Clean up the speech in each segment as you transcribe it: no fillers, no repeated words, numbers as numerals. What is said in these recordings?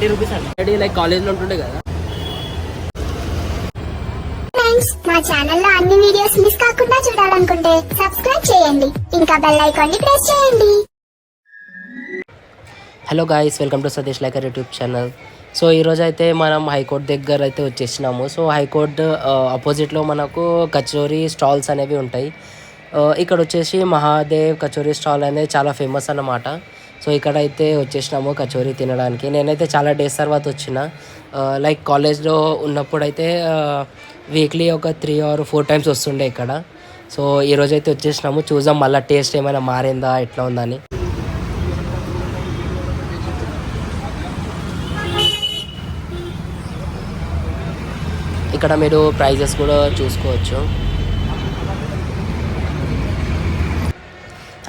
₹30 అండి. Like college లో ఉంటుండే కదా. మా ఛానల్లో అన్ని వీడియోస్ మిస్ కాకుండా చూడాలనుకుంటే సబ్స్క్రైబ్ చేయండి, ఇంకా బెల్ ఐకాన్ ని ప్రెస్ చేయండి. Hello guys, welcome to Satish liker YouTube channel. So ఈరోజు అయితే మనం హైకోర్టు దగ్గర అయితే వచ్చేసినాము. సో హైకోర్టు ఆపోజిట్లో మనకు కచోరీ స్టాల్స్ అనేవి ఉంటాయి. ఇక్కడ వచ్చేసి మహాదేవ్ కచోరీ స్టాల్ అనేది చాలా ఫేమస్ అన్నమాట. సో ఇక్కడ అయితే వచ్చేసినాము కచోరీ తినడానికి. నేనైతే చాలా డేస్ తర్వాత వచ్చిన, లైక్ కాలేజ్లో ఉన్నప్పుడు అయితే వీక్లీ ఒక 3 or 4 times వస్తుండే ఇక్కడ. సో ఈరోజు అయితే వచ్చేసినాము, చూద్దాం మళ్ళీ టేస్ట్ ఏమైనా మారిందా ఎట్లా ఉందని. ఇక్కడ మీరు ప్రైజెస్ కూడా చూసుకోవచ్చు.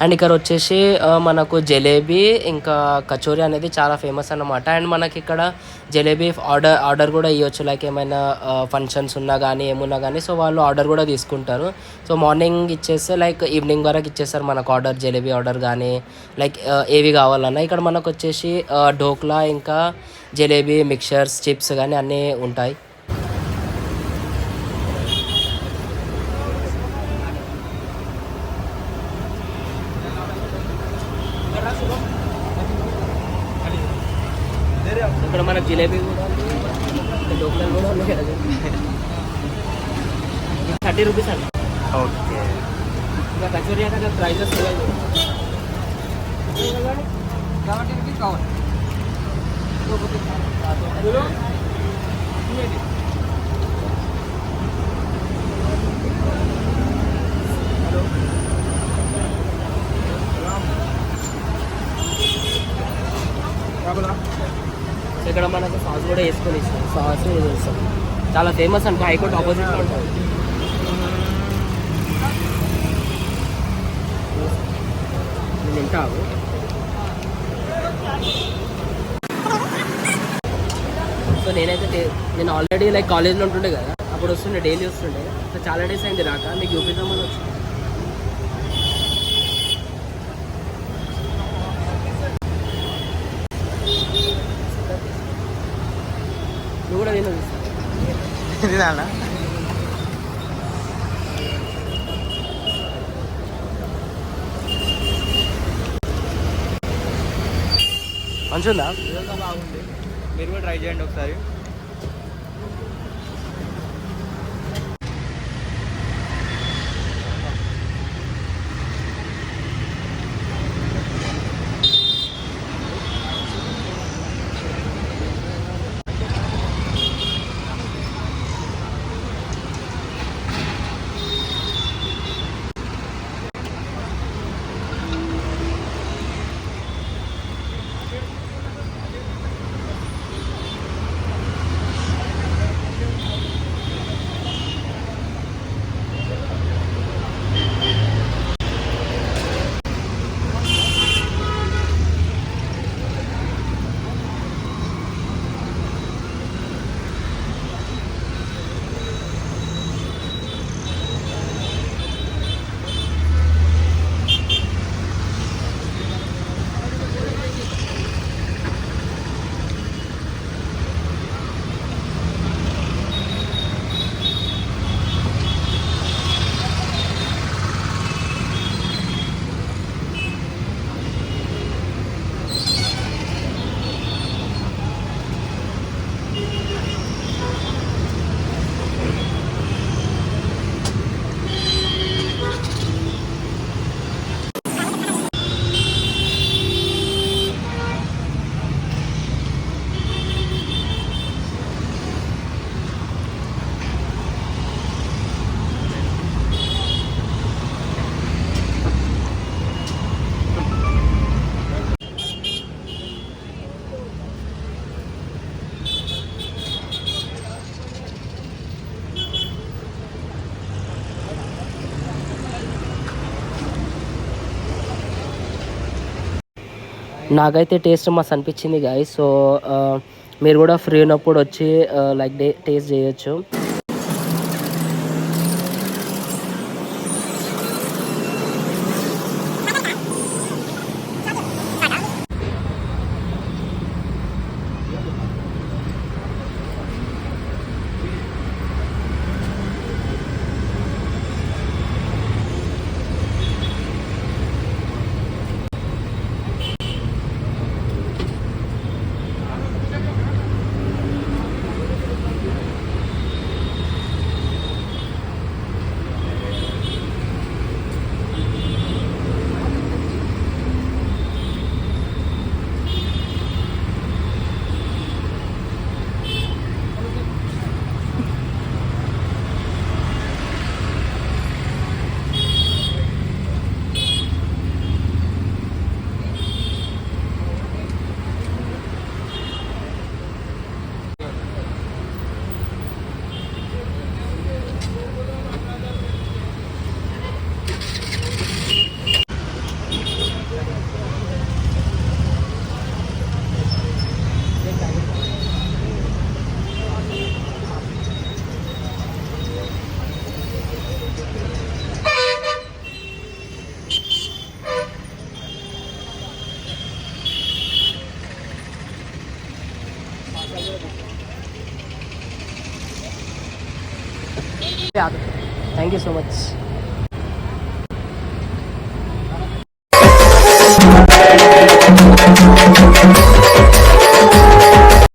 అండ్ ఇక్కడ వచ్చేసి మనకు జలేబీ ఇంకా కచోరీ అనేది చాలా ఫేమస్ అన్నమాట. అండ్ మనకి ఇక్కడ జలేబీ ఆర్డర్ కూడా ఇవ్వచ్చు, లైక్ ఏమైనా ఫంక్షన్స్ ఉన్నా కానీ ఏమున్నా కానీ. సో వాళ్ళు ఆర్డర్ కూడా తీసుకుంటారు. సో మార్నింగ్ ఇచ్చేస్తే లైక్ ఈవినింగ్ వరకు ఇచ్చేస్తారు మనకు ఆర్డర్, జలేబీ ఆర్డర్ కానీ లైక్ ఏవి కావాలన్నా. ఇక్కడ మనకు వచ్చేసి ఢోక్లా ఇంకా జలేబీ మిక్చర్స్ చిప్స్ కానీ అన్నీ ఉంటాయి. ఇక్కడ మనకు జిలేబీ కూడా ఉంది, లోకల్ కూడా ఉంది కదా. ₹30 అండి. ఓకే, ఇంకా కచోరీ అంటే ప్రైజెస్ ఇక్కడ మనకు సాస్ కూడా వేసుకొని ఇస్తాం. సాస్ వేస్తాం, చాలా ఫేమస్ అంటే హైకోర్టు ఆపోజిట్లో ఉంటుంది. నేను తింటాను. సో నేను ఆల్రెడీ లైక్ కాలేజ్లో ఉంటుండే కదా, అప్పుడు వస్తుండే, డైలీ వస్తుండే. సో చాలా డేస్ అయింది రాక, మీకు చూపిద్దామని వచ్చింది. నువ్వు కూడా తినాలా? మంచిగా బాగుంది, మీరు కూడా ట్రై చేయండి ఒకసారి. నాకైతే టేస్ట్ మస్తు అనిపించింది గాయస్. సో మీరు కూడా ఫ్రీ ఉన్నప్పుడు వచ్చి లైక్ టేస్ట్ చేయొచ్చు. Thank you so much.